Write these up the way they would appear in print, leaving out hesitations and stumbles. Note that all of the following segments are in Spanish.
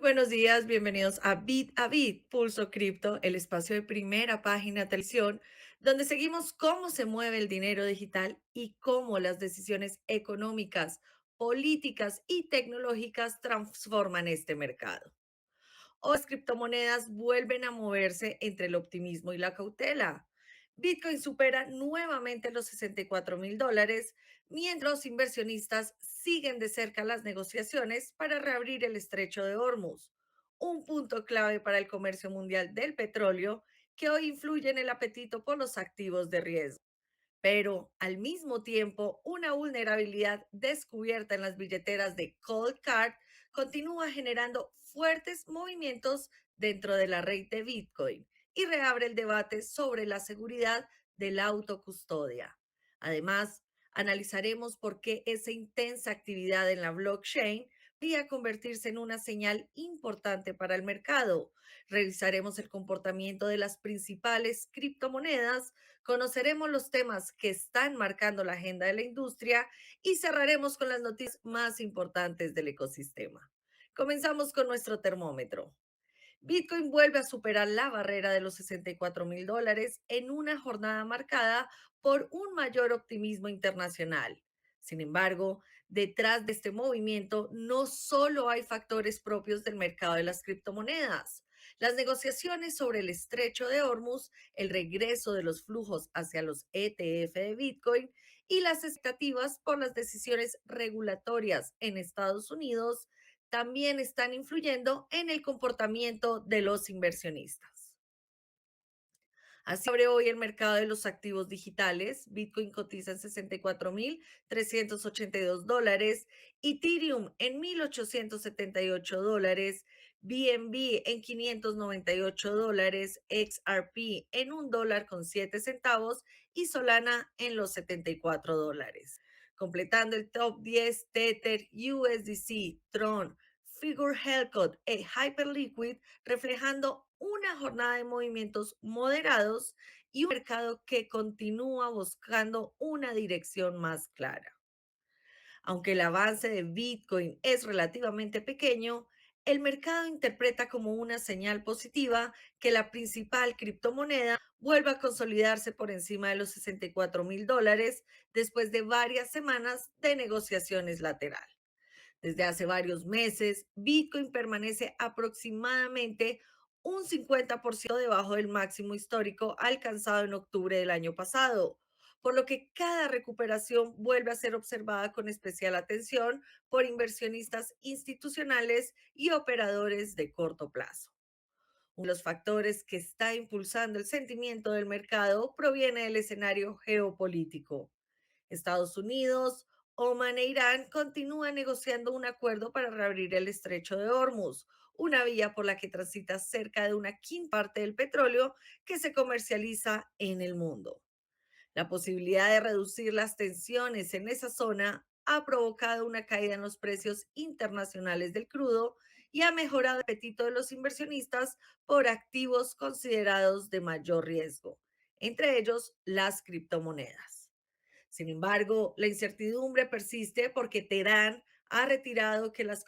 Buenos días, bienvenidos a Bit, Pulso Cripto, el espacio de primera página televisión, donde seguimos cómo se mueve el dinero digital y cómo las decisiones económicas, políticas y tecnológicas transforman este mercado. Hoy las criptomonedas vuelven a moverse entre el optimismo y la cautela. Bitcoin supera nuevamente los $64,000, mientras los inversionistas siguen de cerca las negociaciones para reabrir el estrecho de Hormuz, un punto clave para el comercio mundial del petróleo que hoy influye en el apetito por los activos de riesgo. Pero al mismo tiempo, una vulnerabilidad descubierta en las billeteras de Cold Card continúa generando fuertes movimientos dentro de la red de Bitcoin y reabre el debate sobre la seguridad de la autocustodia. Además, analizaremos por qué esa intensa actividad en la blockchain podría convertirse en una señal importante para el mercado. Revisaremos el comportamiento de las principales criptomonedas. Conoceremos los temas que están marcando la agenda de la industria y cerraremos con las noticias más importantes del ecosistema. Comenzamos con nuestro termómetro. Bitcoin vuelve a superar la barrera de los $64,000 en una jornada marcada por un mayor optimismo internacional. Sin embargo, detrás de este movimiento no solo hay factores propios del mercado de las criptomonedas. Las negociaciones sobre el estrecho de Hormuz, el regreso de los flujos hacia los ETF de Bitcoin y las expectativas por las decisiones regulatorias en Estados Unidos también están influyendo en el comportamiento de los inversionistas. Así abre hoy el mercado de los activos digitales. Bitcoin cotiza en $64,382, Ethereum en $1,878, BNB en $598, XRP en $1.07 y Solana en los $74. Completando el top 10, Tether, USDC, Tron, Figure Hellcat e Hyperliquid, reflejando una jornada de movimientos moderados y un mercado que continúa buscando una dirección más clara. Aunque el avance de Bitcoin es relativamente pequeño, el mercado interpreta como una señal positiva que la principal criptomoneda vuelva a consolidarse por encima de los $64,000 después de varias semanas de negociaciones laterales. Desde hace varios meses, Bitcoin permanece aproximadamente un 50% debajo del máximo histórico alcanzado en octubre del año pasado, por lo que cada recuperación vuelve a ser observada con especial atención por inversionistas institucionales y operadores de corto plazo. Uno de los factores que está impulsando el sentimiento del mercado proviene del escenario geopolítico. Estados Unidos, Oman e Irán continúan negociando un acuerdo para reabrir el estrecho de Hormuz, una vía por la que transita cerca de una quinta parte del petróleo que se comercializa en el mundo. La posibilidad de reducir las tensiones en esa zona ha provocado una caída en los precios internacionales del crudo y ha mejorado el apetito de los inversionistas por activos considerados de mayor riesgo, entre ellos las criptomonedas. Sin embargo, la incertidumbre persiste porque Teherán ha reiterado que las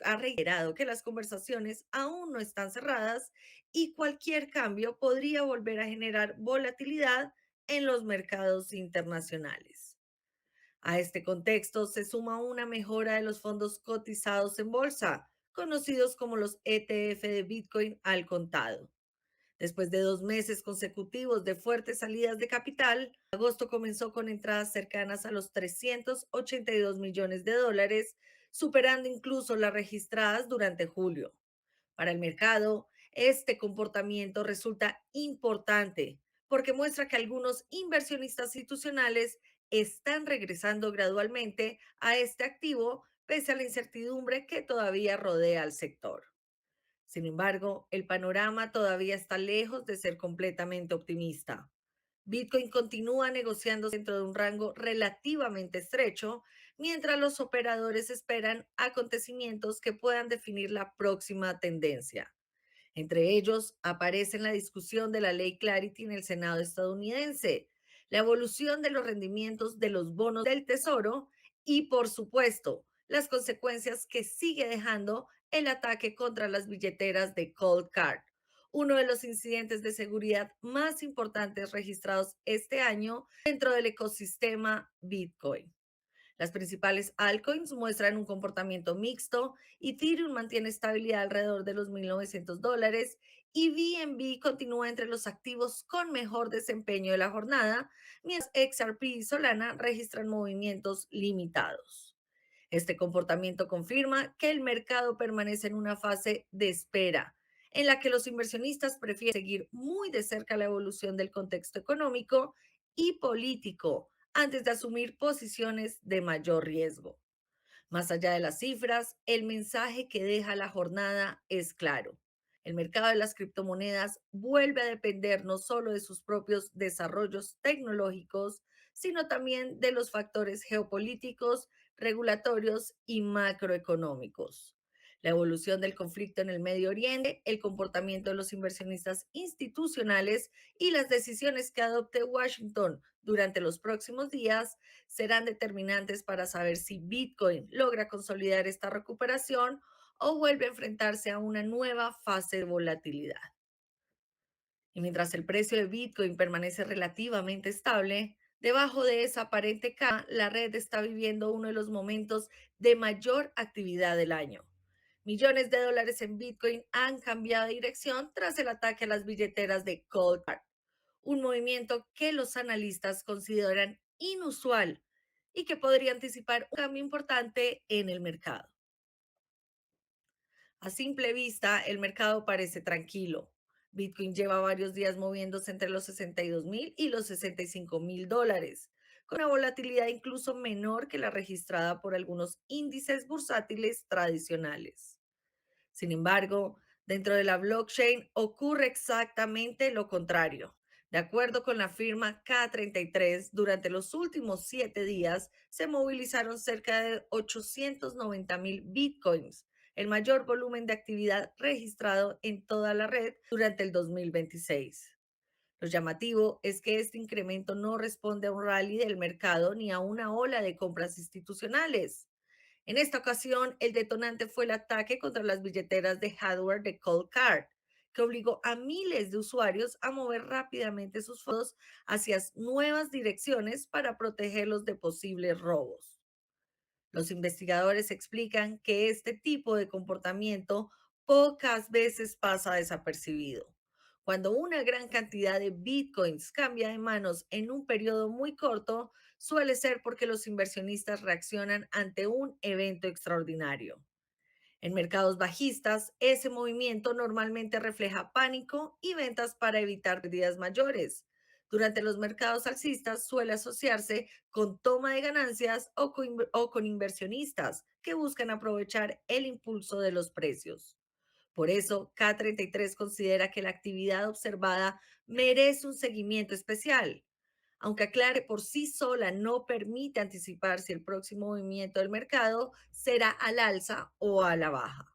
conversaciones aún no están cerradas y cualquier cambio podría volver a generar volatilidad en los mercados internacionales. A este contexto se suma una mejora de los fondos cotizados en bolsa, conocidos como los ETF de Bitcoin al contado. Después de 2 meses consecutivos de fuertes salidas de capital, agosto comenzó con entradas cercanas a los $382 millones, superando incluso las registradas durante julio. Para el mercado, este comportamiento resulta importante porque muestra que algunos inversionistas institucionales están regresando gradualmente a este activo pese a la incertidumbre que todavía rodea al sector. Sin embargo, el panorama todavía está lejos de ser completamente optimista. Bitcoin continúa negociándose dentro de un rango relativamente estrecho, mientras los operadores esperan acontecimientos que puedan definir la próxima tendencia. Entre ellos, aparece la discusión de la ley Clarity en el Senado estadounidense, la evolución de los rendimientos de los bonos del Tesoro y, por supuesto, las consecuencias que sigue dejando el ataque contra las billeteras de Cold Card, uno de los incidentes de seguridad más importantes registrados este año dentro del ecosistema Bitcoin. Las principales altcoins muestran un comportamiento mixto. Ethereum mantiene estabilidad alrededor de los $1.900 y BNB continúa entre los activos con mejor desempeño de la jornada, mientras XRP y Solana registran movimientos limitados. Este comportamiento confirma que el mercado permanece en una fase de espera, en la que los inversionistas prefieren seguir muy de cerca la evolución del contexto económico y político antes de asumir posiciones de mayor riesgo. Más allá de las cifras, el mensaje que deja la jornada es claro. El mercado de las criptomonedas vuelve a depender no solo de sus propios desarrollos tecnológicos, sino también de los factores geopolíticos, regulatorios y macroeconómicos. La evolución del conflicto en el Medio Oriente, el comportamiento de los inversionistas institucionales y las decisiones que adopte Washington durante los próximos días serán determinantes para saber si Bitcoin logra consolidar esta recuperación o vuelve a enfrentarse a una nueva fase de volatilidad. Y mientras el precio de Bitcoin permanece relativamente estable, debajo de esa aparente K, la red está viviendo uno de los momentos de mayor actividad del año. Millones de dólares en Bitcoin han cambiado de dirección tras el ataque a las billeteras de Cold Card, un movimiento que los analistas consideran inusual y que podría anticipar un cambio importante en el mercado. A simple vista, el mercado parece tranquilo. Bitcoin lleva varios días moviéndose entre los 62.000 y los $65.000, con una volatilidad incluso menor que la registrada por algunos índices bursátiles tradicionales. Sin embargo, dentro de la blockchain ocurre exactamente lo contrario. De acuerdo con la firma K33, durante los últimos 7 días se movilizaron cerca de 890.000 bitcoins, el mayor volumen de actividad registrado en toda la red durante el 2026. Lo llamativo es que este incremento no responde a un rally del mercado ni a una ola de compras institucionales. En esta ocasión, el detonante fue el ataque contra las billeteras de hardware de Cold Card, que obligó a miles de usuarios a mover rápidamente sus fondos hacia nuevas direcciones para protegerlos de posibles robos. Los investigadores explican que este tipo de comportamiento pocas veces pasa desapercibido. Cuando una gran cantidad de bitcoins cambia de manos en un periodo muy corto, suele ser porque los inversionistas reaccionan ante un evento extraordinario. En mercados bajistas, ese movimiento normalmente refleja pánico y ventas para evitar pérdidas mayores. Durante los mercados alcistas suele asociarse con toma de ganancias o con inversionistas que buscan aprovechar el impulso de los precios. Por eso, K33 considera que la actividad observada merece un seguimiento especial. Aunque aclare por sí sola no permite anticipar si el próximo movimiento del mercado será al alza o a la baja.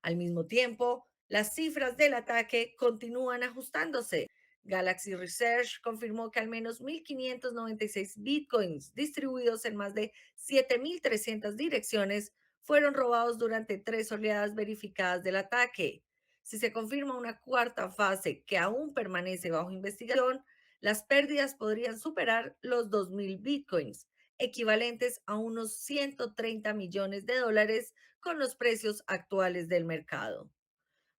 Al mismo tiempo, las cifras del ataque continúan ajustándose. Galaxy Research confirmó que al menos 1.596 bitcoins distribuidos en más de 7.300 direcciones fueron robados durante 3 oleadas verificadas del ataque. Si se confirma una cuarta fase que aún permanece bajo investigación, las pérdidas podrían superar los 2.000 bitcoins, equivalentes a unos $130 millones con los precios actuales del mercado.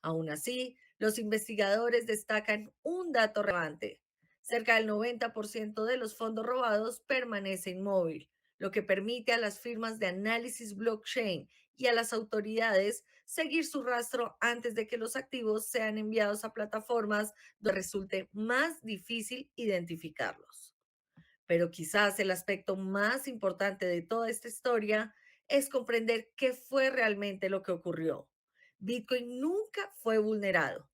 Aún así, los investigadores destacan un dato relevante. Cerca del 90% de los fondos robados permanece inmóvil, lo que permite a las firmas de análisis blockchain y a las autoridades seguir su rastro antes de que los activos sean enviados a plataformas donde resulte más difícil identificarlos. Pero quizás el aspecto más importante de toda esta historia es comprender qué fue realmente lo que ocurrió. Bitcoin nunca fue vulnerado.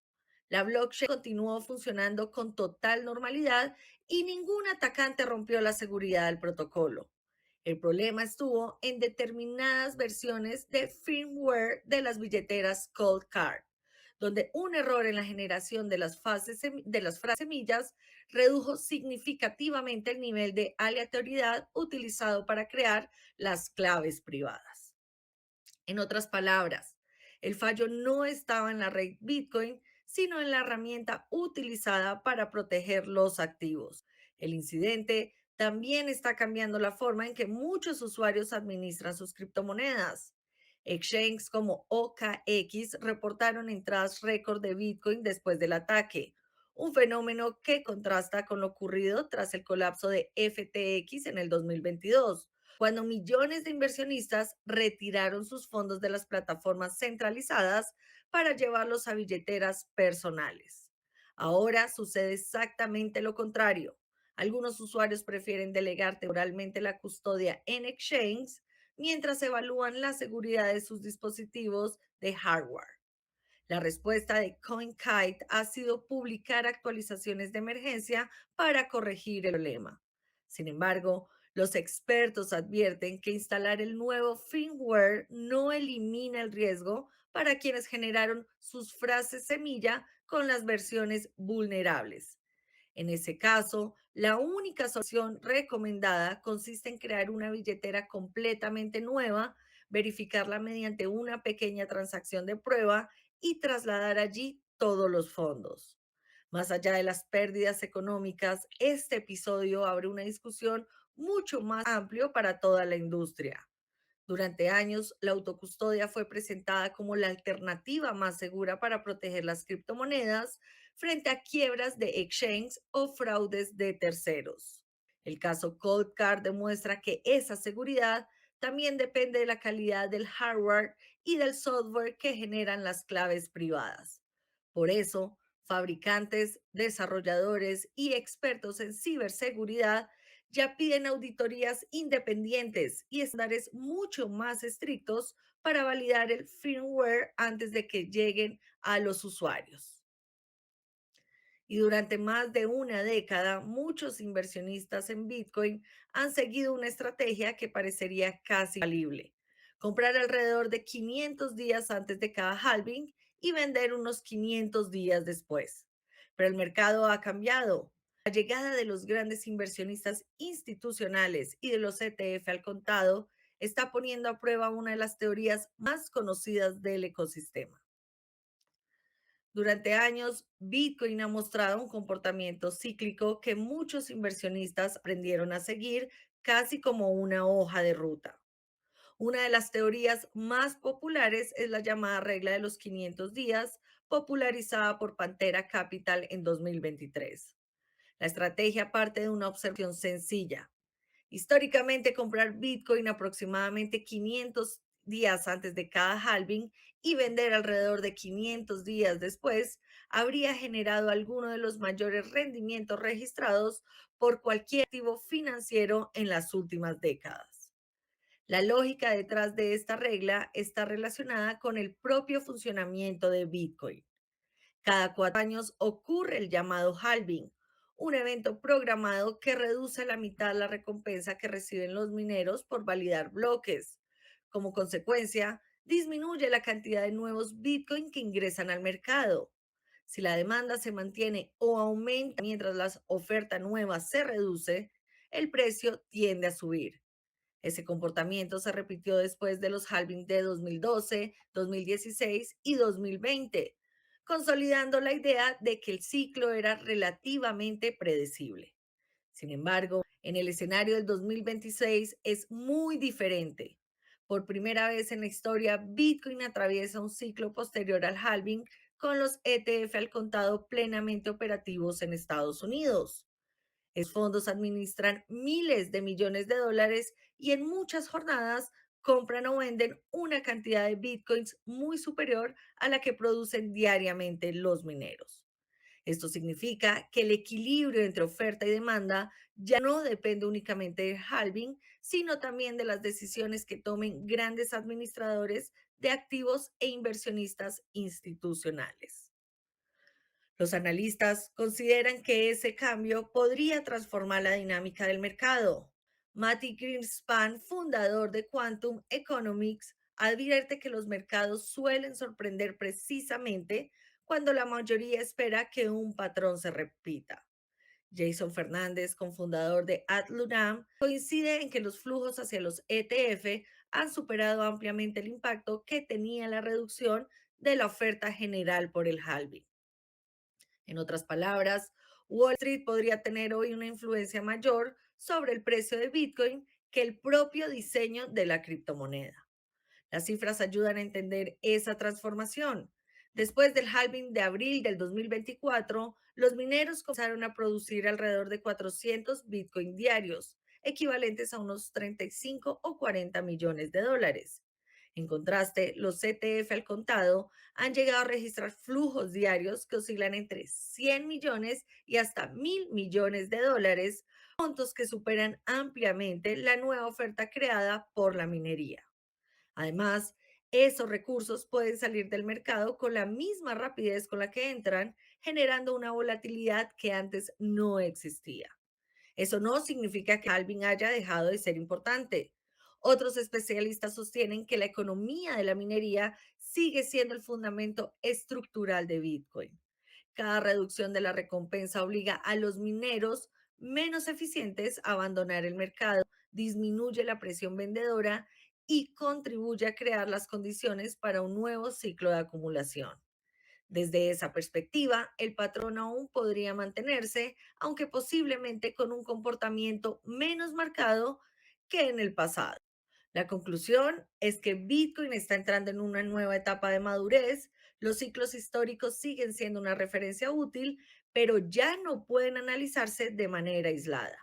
La blockchain continuó funcionando con total normalidad y ningún atacante rompió la seguridad del protocolo. El problema estuvo en determinadas versiones de firmware de las billeteras Cold Card, donde un error en la generación de las frases semillas redujo significativamente el nivel de aleatoriedad utilizado para crear las claves privadas. En otras palabras, El fallo no estaba en la red Bitcoin, sino en la herramienta utilizada para proteger los activos. El incidente también está cambiando la forma en que muchos usuarios administran sus criptomonedas. Exchanges como OKX reportaron entradas récord de Bitcoin después del ataque, un fenómeno que contrasta con lo ocurrido tras el colapso de FTX en el 2022, cuando millones de inversionistas retiraron sus fondos de las plataformas centralizadas para llevarlos a billeteras personales. Ahora sucede exactamente lo contrario. Algunos usuarios prefieren delegar temporalmente la custodia en exchanges mientras evalúan la seguridad de sus dispositivos de hardware. La respuesta de CoinKite ha sido publicar actualizaciones de emergencia para corregir el problema. Sin embargo, los expertos advierten que instalar el nuevo firmware no elimina el riesgo para quienes generaron sus frases semilla con las versiones vulnerables. En ese caso, la única solución recomendada consiste en crear una billetera completamente nueva, verificarla mediante una pequeña transacción de prueba y trasladar allí todos los fondos. Más allá de las pérdidas económicas, este episodio abre una discusión mucho más amplio para toda la industria. Durante años, la autocustodia fue presentada como la alternativa más segura para proteger las criptomonedas frente a quiebras de exchange o fraudes de terceros. El caso Cold Card demuestra que esa seguridad también depende de la calidad del hardware y del software que generan las claves privadas. Por eso, fabricantes, desarrolladores y expertos en ciberseguridad ya piden auditorías independientes y estándares mucho más estrictos para validar el firmware antes de que lleguen a los usuarios. Y durante más de una década, muchos inversionistas en Bitcoin han seguido una estrategia que parecería casi infalible. Comprar alrededor de 500 días antes de cada halving y vender unos 500 días después. Pero el mercado ha cambiado. La llegada de los grandes inversionistas institucionales y de los ETF al contado está poniendo a prueba una de las teorías más conocidas del ecosistema. Durante años, Bitcoin ha mostrado un comportamiento cíclico que muchos inversionistas aprendieron a seguir casi como una hoja de ruta. Una de las teorías más populares es la llamada regla de los 500 días, popularizada por Pantera Capital en 2023. La estrategia parte de una observación sencilla. Históricamente, comprar Bitcoin aproximadamente 500 días antes de cada halving y vender alrededor de 500 días después habría generado alguno de los mayores rendimientos registrados por cualquier activo financiero en las últimas décadas. La lógica detrás de esta regla está relacionada con el propio funcionamiento de Bitcoin. Cada 4 años ocurre el llamado halving, un evento programado que reduce a la mitad la recompensa que reciben los mineros por validar bloques. Como consecuencia, disminuye la cantidad de nuevos Bitcoin que ingresan al mercado. Si la demanda se mantiene o aumenta mientras la oferta nueva se reduce, el precio tiende a subir. Ese comportamiento se repitió después de los halvings de 2012, 2016 y 2020, consolidando la idea de que el ciclo era relativamente predecible. Sin embargo, en el escenario del 2026 es muy diferente. Por primera vez en la historia, Bitcoin atraviesa un ciclo posterior al halving con los ETF al contado plenamente operativos en Estados Unidos. Esos fondos administran miles de millones de dólares y en muchas jornadas compran o venden una cantidad de bitcoins muy superior a la que producen diariamente los mineros. Esto significa que el equilibrio entre oferta y demanda ya no depende únicamente del halving, sino también de las decisiones que tomen grandes administradores de activos e inversionistas institucionales. Los analistas consideran que ese cambio podría transformar la dinámica del mercado. Matty Greenspan, fundador de Quantum Economics, advierte que los mercados suelen sorprender precisamente cuando la mayoría espera que un patrón se repita. Jason Fernández, cofundador de Adlunam, coincide en que los flujos hacia los ETF han superado ampliamente el impacto que tenía la reducción de la oferta general por el halving. En otras palabras, Wall Street podría tener hoy una influencia mayor sobre el precio de Bitcoin que el propio diseño de la criptomoneda. Las cifras ayudan a entender esa transformación. Después del halving de abril del 2024, los mineros comenzaron a producir alrededor de 400 Bitcoin diarios, equivalentes a unos 35 o 40 millones de dólares. En contraste, los CTF al contado han llegado a registrar flujos diarios que oscilan entre 100 millones y hasta 1.000 millones de dólares, montos que superan ampliamente la nueva oferta creada por la minería. Además, esos recursos pueden salir del mercado con la misma rapidez con la que entran, generando una volatilidad que antes no existía. Eso no significa que halving haya dejado de ser importante. Otros especialistas sostienen que la economía de la minería sigue siendo el fundamento estructural de Bitcoin. Cada reducción de la recompensa obliga a los mineros menos eficientes a abandonar el mercado, disminuye la presión vendedora y contribuye a crear las condiciones para un nuevo ciclo de acumulación. Desde esa perspectiva, el patrón aún podría mantenerse, aunque posiblemente con un comportamiento menos marcado que en el pasado. La conclusión es que Bitcoin está entrando en una nueva etapa de madurez. Los ciclos históricos siguen siendo una referencia útil, pero ya no pueden analizarse de manera aislada.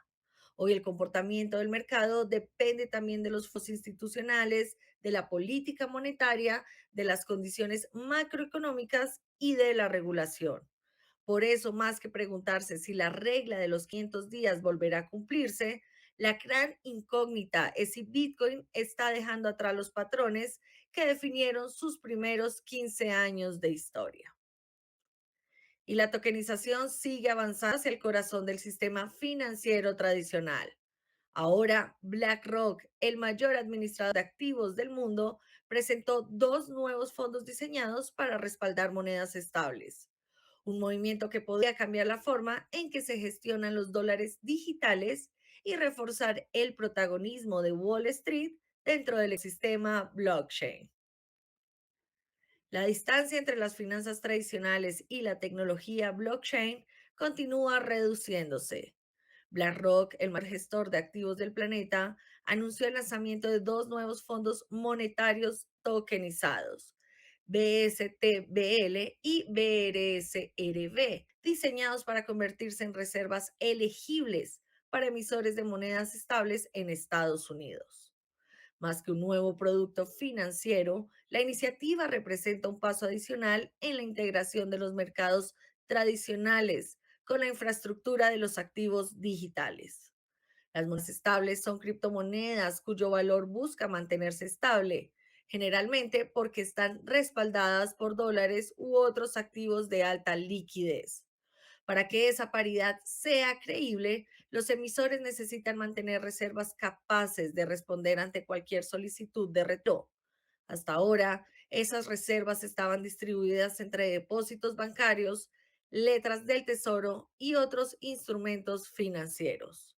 Hoy el comportamiento del mercado depende también de los fondos institucionales, de la política monetaria, de las condiciones macroeconómicas y de la regulación. Por eso, más que preguntarse si la regla de los 500 días volverá a cumplirse, la gran incógnita es si Bitcoin está dejando atrás los patrones que definieron sus primeros 15 años de historia. Y la tokenización sigue avanzando hacia el corazón del sistema financiero tradicional. Ahora, BlackRock, el mayor administrador de activos del mundo, presentó dos nuevos fondos diseñados para respaldar monedas estables, un movimiento que podría cambiar la forma en que se gestionan los dólares digitales y reforzar el protagonismo de Wall Street dentro del sistema blockchain. La distancia entre las finanzas tradicionales y la tecnología blockchain continúa reduciéndose. BlackRock, el mayor gestor de activos del planeta, anunció el lanzamiento de dos nuevos fondos monetarios tokenizados, BSTBL y BRSRB, diseñados para convertirse en reservas elegibles para emisores de monedas estables en Estados Unidos. Más que un nuevo producto financiero, la iniciativa representa un paso adicional en la integración de los mercados tradicionales con la infraestructura de los activos digitales. Las monedas estables son criptomonedas cuyo valor busca mantenerse estable, generalmente porque están respaldadas por dólares u otros activos de alta liquidez. Para que esa paridad sea creíble, los emisores necesitan mantener reservas capaces de responder ante cualquier solicitud de retiro. Hasta ahora, esas reservas estaban distribuidas entre depósitos bancarios, letras del tesoro y otros instrumentos financieros.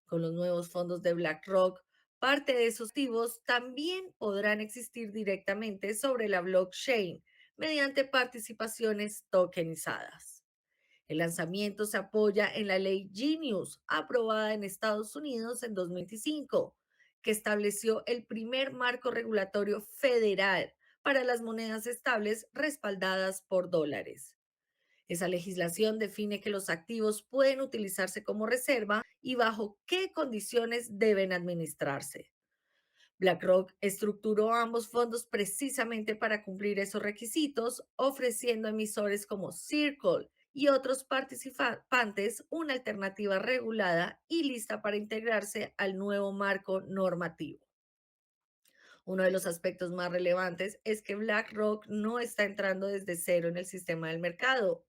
Con los nuevos fondos de BlackRock, parte de esos activos también podrán existir directamente sobre la blockchain mediante participaciones tokenizadas. El lanzamiento se apoya en la ley Genius, aprobada en Estados Unidos en 2025, que estableció el primer marco regulatorio federal para las monedas estables respaldadas por dólares. Esa legislación define que los activos pueden utilizarse como reserva y bajo qué condiciones deben administrarse. BlackRock estructuró ambos fondos precisamente para cumplir esos requisitos, ofreciendo a emisores como Circle y otros participantes una alternativa regulada y lista para integrarse al nuevo marco normativo. Uno de los aspectos más relevantes es que BlackRock no está entrando desde cero en el sistema del mercado.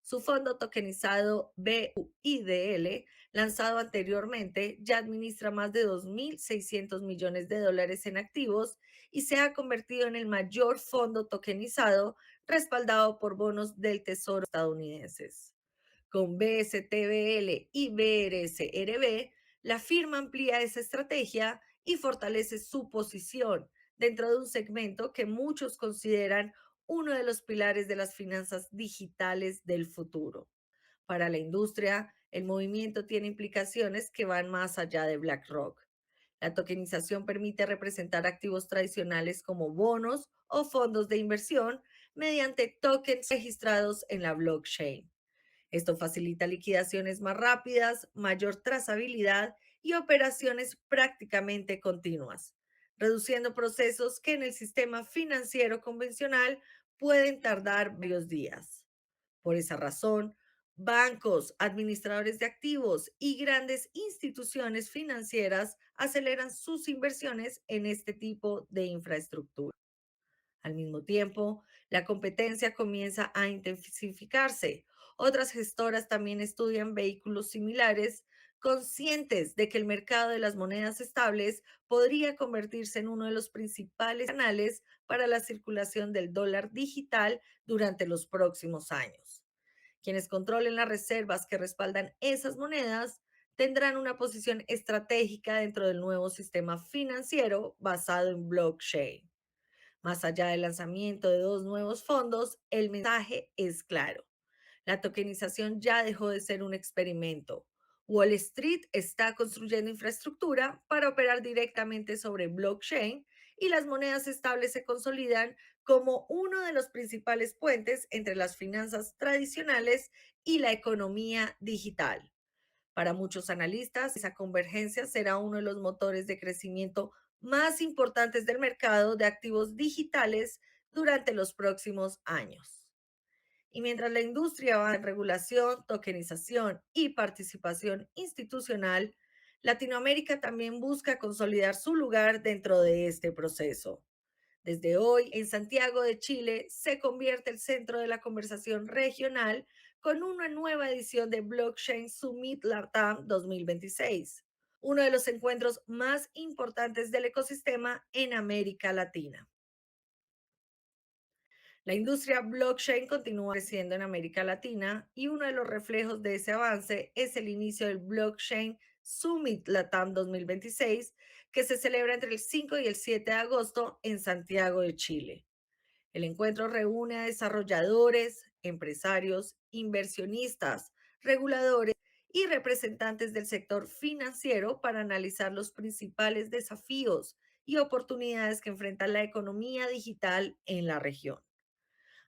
Su fondo tokenizado BUIDL, lanzado anteriormente, ya administra más de 2.600 millones de dólares en activos y se ha convertido en el mayor fondo tokenizado respaldado por bonos del Tesoro estadounidenses. Con BSTBL y BRSRB, la firma amplía esa estrategia y fortalece su posición dentro de un segmento que muchos consideran uno de los pilares de las finanzas digitales del futuro. Para la industria, el movimiento tiene implicaciones que van más allá de BlackRock. La tokenización permite representar activos tradicionales como bonos o fondos de inversión mediante tokens registrados en la blockchain. Esto facilita liquidaciones más rápidas, mayor trazabilidad y operaciones prácticamente continuas, reduciendo procesos que en el sistema financiero convencional pueden tardar varios días. Por esa razón, bancos, administradores de activos y grandes instituciones financieras aceleran sus inversiones en este tipo de infraestructura. Al mismo tiempo, la competencia comienza a intensificarse. Otras gestoras también estudian vehículos similares, conscientes de que el mercado de las monedas estables podría convertirse en uno de los principales canales para la circulación del dólar digital durante los próximos años. Quienes controlen las reservas que respaldan esas monedas tendrán una posición estratégica dentro del nuevo sistema financiero basado en blockchain. Más allá del lanzamiento de dos nuevos fondos, el mensaje es claro. La tokenización ya dejó de ser un experimento. Wall Street está construyendo infraestructura para operar directamente sobre blockchain y las monedas estables se consolidan como uno de los principales puentes entre las finanzas tradicionales y la economía digital. Para muchos analistas, esa convergencia será uno de los motores de crecimiento más importantes del mercado de activos digitales durante los próximos años. Y mientras la industria va en regulación, tokenización y participación institucional, Latinoamérica también busca consolidar su lugar dentro de este proceso. Desde hoy, en Santiago de Chile, se convierte el centro de la conversación regional con una nueva edición de Blockchain Summit LATAM 2026, uno de los encuentros más importantes del ecosistema en América Latina. La industria blockchain continúa creciendo en América Latina y uno de los reflejos de ese avance es el inicio del Blockchain Summit LATAM 2026, que se celebra entre el 5 y el 7 de agosto en Santiago de Chile. El encuentro reúne a desarrolladores, empresarios, inversionistas, reguladores y representantes del sector financiero para analizar los principales desafíos y oportunidades que enfrenta la economía digital en la región.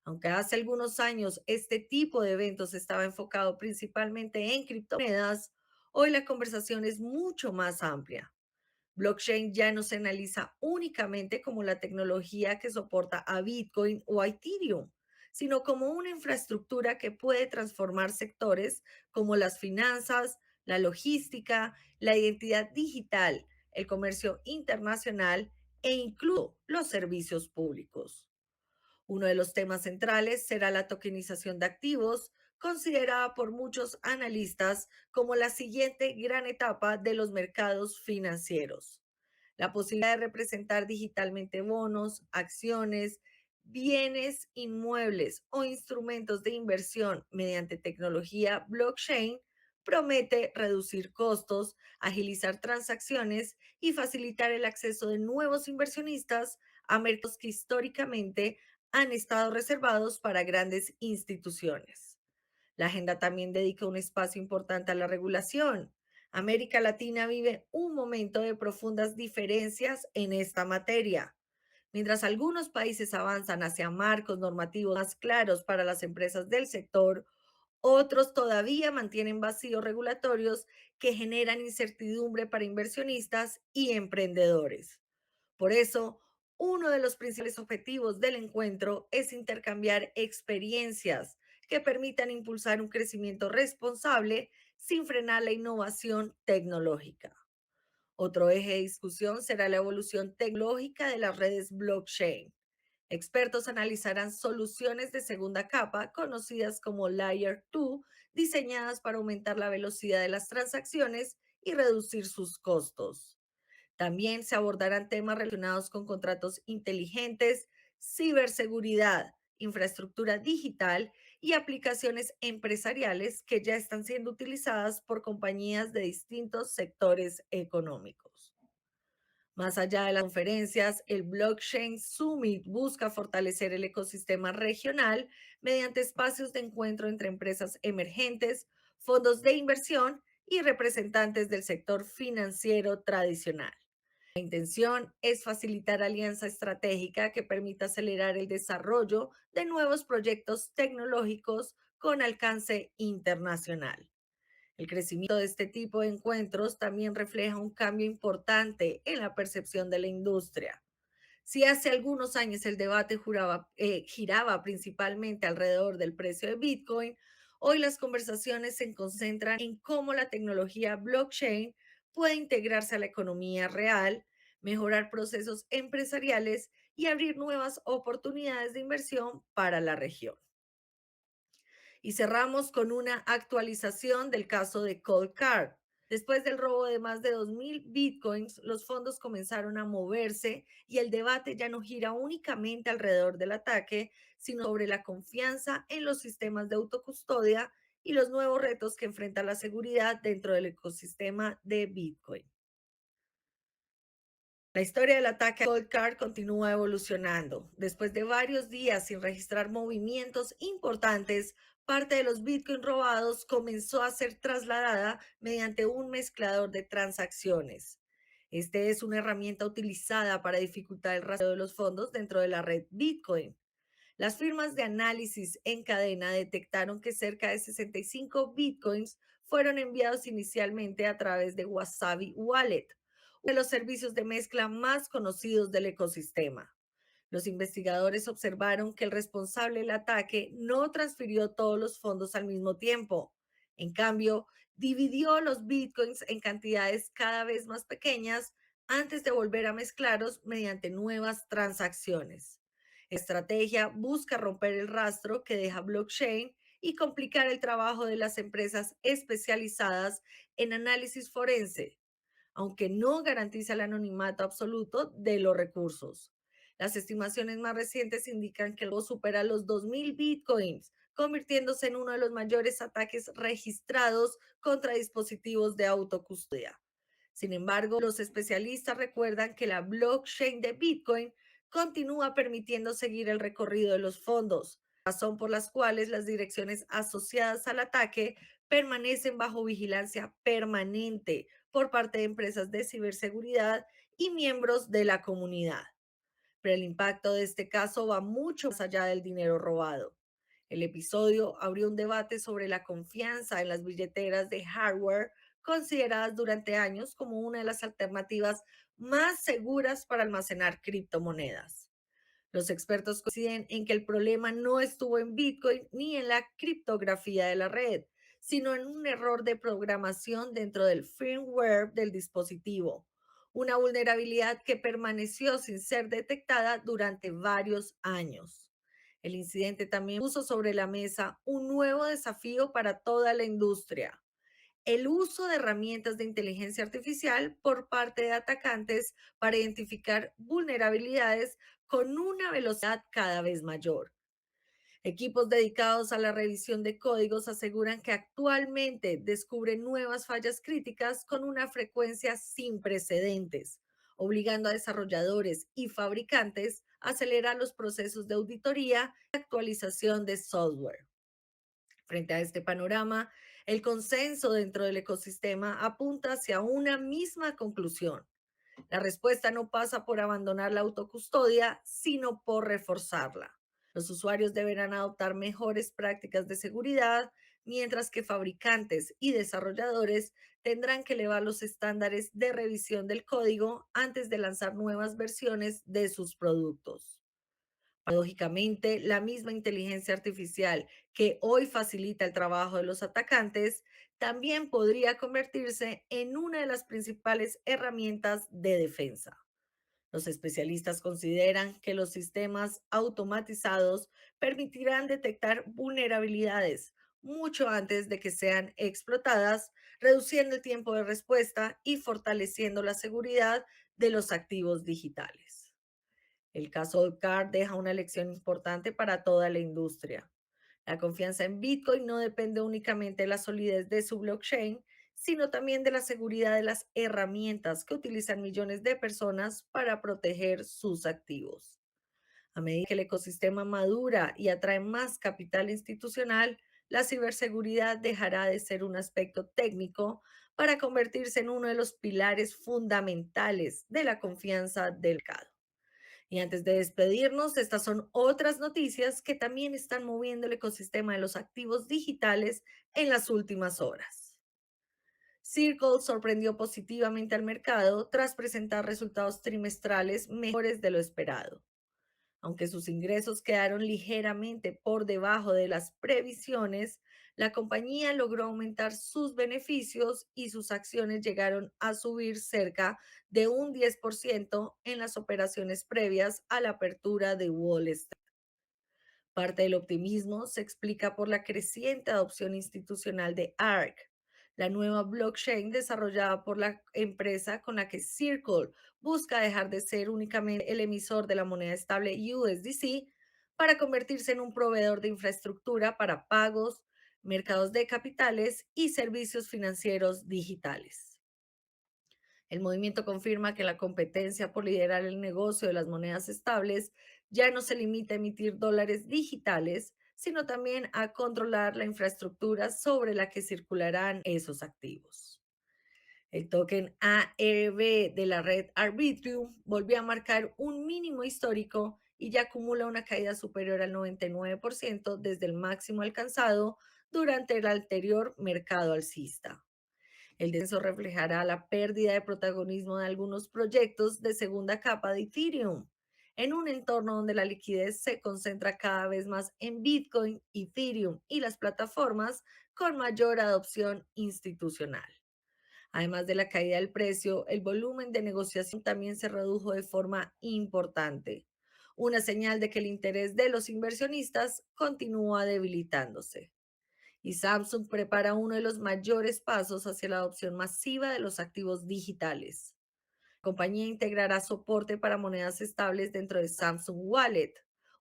Aunque hace algunos años este tipo de eventos estaba enfocado principalmente en criptomonedas, hoy la conversación es mucho más amplia. Blockchain ya no se analiza únicamente como la tecnología que soporta a Bitcoin o a Ethereum, sino como una infraestructura que puede transformar sectores como las finanzas, la logística, la identidad digital, el comercio internacional e incluso los servicios públicos. Uno de los temas centrales será la tokenización de activos, considerada por muchos analistas como la siguiente gran etapa de los mercados financieros. La posibilidad de representar digitalmente bonos, acciones, bienes inmuebles o instrumentos de inversión mediante tecnología blockchain promete reducir costos, agilizar transacciones y facilitar el acceso de nuevos inversionistas a mercados que históricamente han estado reservados para grandes instituciones. La agenda también dedica un espacio importante a la regulación. América Latina vive un momento de profundas diferencias en esta materia. Mientras algunos países avanzan hacia marcos normativos más claros para las empresas del sector, otros todavía mantienen vacíos regulatorios que generan incertidumbre para inversionistas y emprendedores. Por eso, uno de los principales objetivos del encuentro es intercambiar experiencias que permitan impulsar un crecimiento responsable sin frenar la innovación tecnológica. Otro eje de discusión será la evolución tecnológica de las redes blockchain. Expertos analizarán soluciones de segunda capa, conocidas como Layer 2, diseñadas para aumentar la velocidad de las transacciones y reducir sus costos. También se abordarán temas relacionados con contratos inteligentes, ciberseguridad, infraestructura digital y aplicaciones empresariales que ya están siendo utilizadas por compañías de distintos sectores económicos. Más allá de las conferencias, el Blockchain Summit busca fortalecer el ecosistema regional mediante espacios de encuentro entre empresas emergentes, fondos de inversión y representantes del sector financiero tradicional. La intención es facilitar alianza estratégica que permita acelerar el desarrollo de nuevos proyectos tecnológicos con alcance internacional. El crecimiento de este tipo de encuentros también refleja un cambio importante en la percepción de la industria. Si hace algunos años el debate giraba principalmente alrededor del precio de Bitcoin, hoy las conversaciones se concentran en cómo la tecnología blockchain puede integrarse a la economía real, mejorar procesos empresariales y abrir nuevas oportunidades de inversión para la región. Y cerramos con una actualización del caso de Cold Card. Después del robo de más de 2.000 bitcoins, los fondos comenzaron a moverse y el debate ya no gira únicamente alrededor del ataque, sino sobre la confianza en los sistemas de autocustodia y los nuevos retos que enfrenta la seguridad dentro del ecosistema de Bitcoin. La historia del ataque a Cold Card continúa evolucionando. Después de varios días sin registrar movimientos importantes, parte de los Bitcoin robados comenzó a ser trasladada mediante un mezclador de transacciones. Este es una herramienta utilizada para dificultar el rastreo de los fondos dentro de la red Bitcoin. Las firmas de análisis en cadena detectaron que cerca de 65 bitcoins fueron enviados inicialmente a través de Wasabi Wallet, uno de los servicios de mezcla más conocidos del ecosistema. Los investigadores observaron que el responsable del ataque no transfirió todos los fondos al mismo tiempo. En cambio, dividió los bitcoins en cantidades cada vez más pequeñas antes de volver a mezclarlos mediante nuevas transacciones. Estrategia busca romper el rastro que deja blockchain y complicar el trabajo de las empresas especializadas en análisis forense, aunque no garantiza el anonimato absoluto de los recursos. Las estimaciones más recientes indican que el robo supera los 2.000 bitcoins, convirtiéndose en uno de los mayores ataques registrados contra dispositivos de autocustodia. Sin embargo, los especialistas recuerdan que la blockchain de Bitcoin continúa permitiendo seguir el recorrido de los fondos, razón por las cuales las direcciones asociadas al ataque permanecen bajo vigilancia permanente por parte de empresas de ciberseguridad y miembros de la comunidad. Pero el impacto de este caso va mucho más allá del dinero robado. El episodio abrió un debate sobre la confianza en las billeteras de hardware, consideradas durante años como una de las alternativas más seguras para almacenar criptomonedas. Los expertos coinciden en que el problema no estuvo en Bitcoin ni en la criptografía de la red, sino en un error de programación dentro del firmware del dispositivo, una vulnerabilidad que permaneció sin ser detectada durante varios años. El incidente también puso sobre la mesa un nuevo desafío para toda la industria: el uso de herramientas de inteligencia artificial por parte de atacantes para identificar vulnerabilidades con una velocidad cada vez mayor. Equipos dedicados a la revisión de códigos aseguran que actualmente descubren nuevas fallas críticas con una frecuencia sin precedentes, obligando a desarrolladores y fabricantes a acelerar los procesos de auditoría y actualización de software. Frente a este panorama, el consenso dentro del ecosistema apunta hacia una misma conclusión: la respuesta no pasa por abandonar la autocustodia, sino por reforzarla. Los usuarios deberán adoptar mejores prácticas de seguridad, mientras que fabricantes y desarrolladores tendrán que elevar los estándares de revisión del código antes de lanzar nuevas versiones de sus productos. Paradójicamente, la misma inteligencia artificial que hoy facilita el trabajo de los atacantes también podría convertirse en una de las principales herramientas de defensa. Los especialistas consideran que los sistemas automatizados permitirán detectar vulnerabilidades mucho antes de que sean explotadas, reduciendo el tiempo de respuesta y fortaleciendo la seguridad de los activos digitales. El caso de CAR deja una lección importante para toda la industria. La confianza en Bitcoin no depende únicamente de la solidez de su blockchain, sino también de la seguridad de las herramientas que utilizan millones de personas para proteger sus activos. A medida que el ecosistema madura y atrae más capital institucional, la ciberseguridad dejará de ser un aspecto técnico para convertirse en uno de los pilares fundamentales de la confianza del mercado. Y antes de despedirnos, estas son otras noticias que también están moviendo el ecosistema de los activos digitales en las últimas horas. Circle sorprendió positivamente al mercado tras presentar resultados trimestrales mejores de lo esperado. Aunque sus ingresos quedaron ligeramente por debajo de las previsiones, la compañía logró aumentar sus beneficios y sus acciones llegaron a subir cerca de un 10% en las operaciones previas a la apertura de Wall Street. Parte del optimismo se explica por la creciente adopción institucional de ARC, la nueva blockchain desarrollada por la empresa con la que Circle busca dejar de ser únicamente el emisor de la moneda estable USDC para convertirse en un proveedor de infraestructura para pagos, mercados de capitales y servicios financieros digitales. El movimiento confirma que la competencia por liderar el negocio de las monedas estables ya no se limita a emitir dólares digitales, sino también a controlar la infraestructura sobre la que circularán esos activos. El token ARB de la red Arbitrium volvió a marcar un mínimo histórico y ya acumula una caída superior al 99% desde el máximo alcanzado durante el anterior mercado alcista. El descenso reflejará la pérdida de protagonismo de algunos proyectos de segunda capa de Ethereum, en un entorno donde la liquidez se concentra cada vez más en Bitcoin, Ethereum y las plataformas con mayor adopción institucional. Además de la caída del precio, el volumen de negociación también se redujo de forma importante, una señal de que el interés de los inversionistas continúa debilitándose. Y Samsung prepara uno de los mayores pasos hacia la adopción masiva de los activos digitales. La compañía integrará soporte para monedas estables dentro de Samsung Wallet,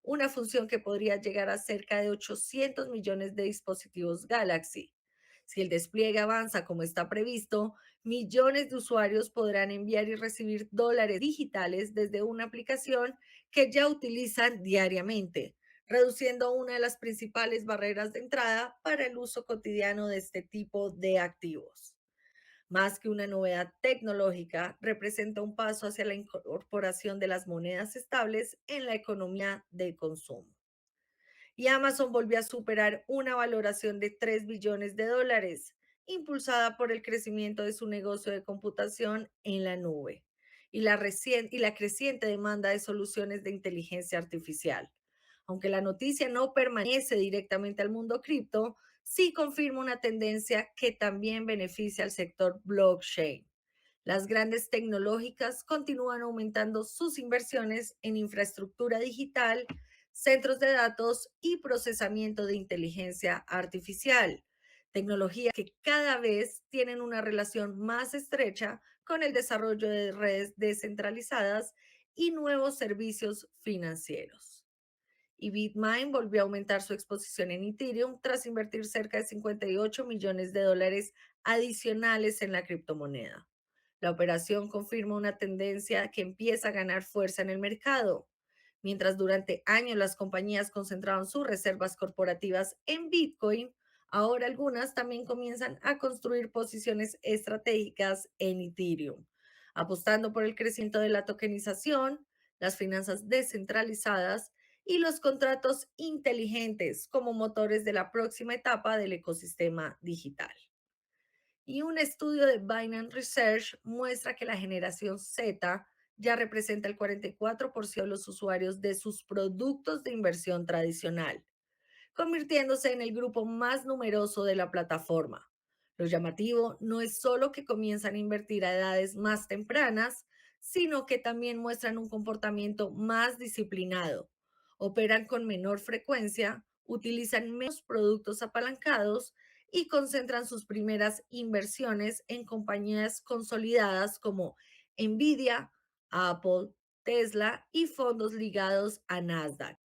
una función que podría llegar a cerca de 800 millones de dispositivos Galaxy. Si el despliegue avanza como está previsto, millones de usuarios podrán enviar y recibir dólares digitales desde una aplicación que ya utilizan diariamente, reduciendo una de las principales barreras de entrada para el uso cotidiano de este tipo de activos. Más que una novedad tecnológica, representa un paso hacia la incorporación de las monedas estables en la economía de consumo. Y Amazon volvió a superar una valoración de 3 billones de dólares, impulsada por el crecimiento de su negocio de computación en la nube y la creciente demanda de soluciones de inteligencia artificial. Aunque la noticia no permanece directamente al mundo cripto, sí confirma una tendencia que también beneficia al sector blockchain. Las grandes tecnológicas continúan aumentando sus inversiones en infraestructura digital, centros de datos y procesamiento de inteligencia artificial, tecnologías que cada vez tienen una relación más estrecha con el desarrollo de redes descentralizadas y nuevos servicios financieros. Y Bitmain volvió a aumentar su exposición en Ethereum tras invertir cerca de 58 millones de dólares adicionales en la criptomoneda. La operación confirma una tendencia que empieza a ganar fuerza en el mercado. Mientras durante años las compañías concentraron sus reservas corporativas en Bitcoin, ahora algunas también comienzan a construir posiciones estratégicas en Ethereum, apostando por el crecimiento de la tokenización, las finanzas descentralizadas y los contratos inteligentes como motores de la próxima etapa del ecosistema digital. Y un estudio de Binance Research muestra que la generación Z ya representa el 44% de los usuarios de sus productos de inversión tradicional, convirtiéndose en el grupo más numeroso de la plataforma. Lo llamativo no es solo que comienzan a invertir a edades más tempranas, sino que también muestran un comportamiento más disciplinado. Operan con menor frecuencia, utilizan menos productos apalancados y concentran sus primeras inversiones en compañías consolidadas como Nvidia, Apple, Tesla y fondos ligados a Nasdaq.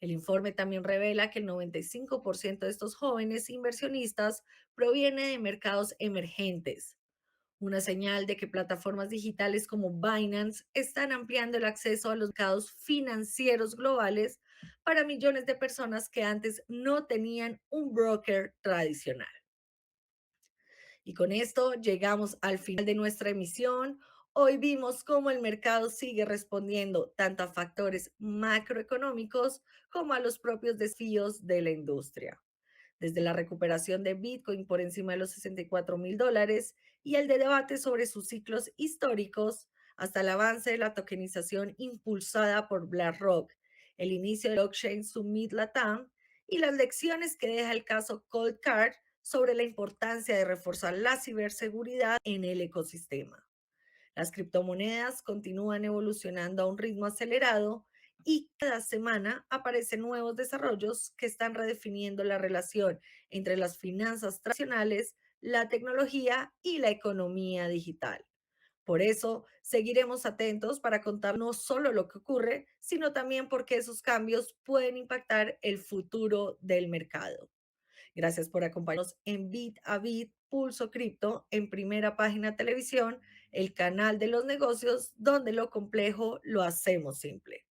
El informe también revela que el 95% de estos jóvenes inversionistas proviene de mercados emergentes, una señal de que plataformas digitales como Binance están ampliando el acceso a los mercados financieros globales para millones de personas que antes no tenían un broker tradicional. Y con esto llegamos al final de nuestra emisión. Hoy vimos cómo el mercado sigue respondiendo tanto a factores macroeconómicos como a los propios desafíos de la industria, desde la recuperación de Bitcoin por encima de los $64,000 y el de debate sobre sus ciclos históricos, hasta el avance de la tokenización impulsada por BlackRock, el inicio del blockchain Summit Latam y las lecciones que deja el caso Cold Card sobre la importancia de reforzar la ciberseguridad en el ecosistema. Las criptomonedas continúan evolucionando a un ritmo acelerado y cada semana aparecen nuevos desarrollos que están redefiniendo la relación entre las finanzas tradicionales, la tecnología y la economía digital. Por eso, seguiremos atentos para contar no solo lo que ocurre, sino también por qué esos cambios pueden impactar el futuro del mercado. Gracias por acompañarnos en Bit a Bit Pulso Cripto en Primera Página Televisión, el canal de los negocios donde lo complejo lo hacemos simple.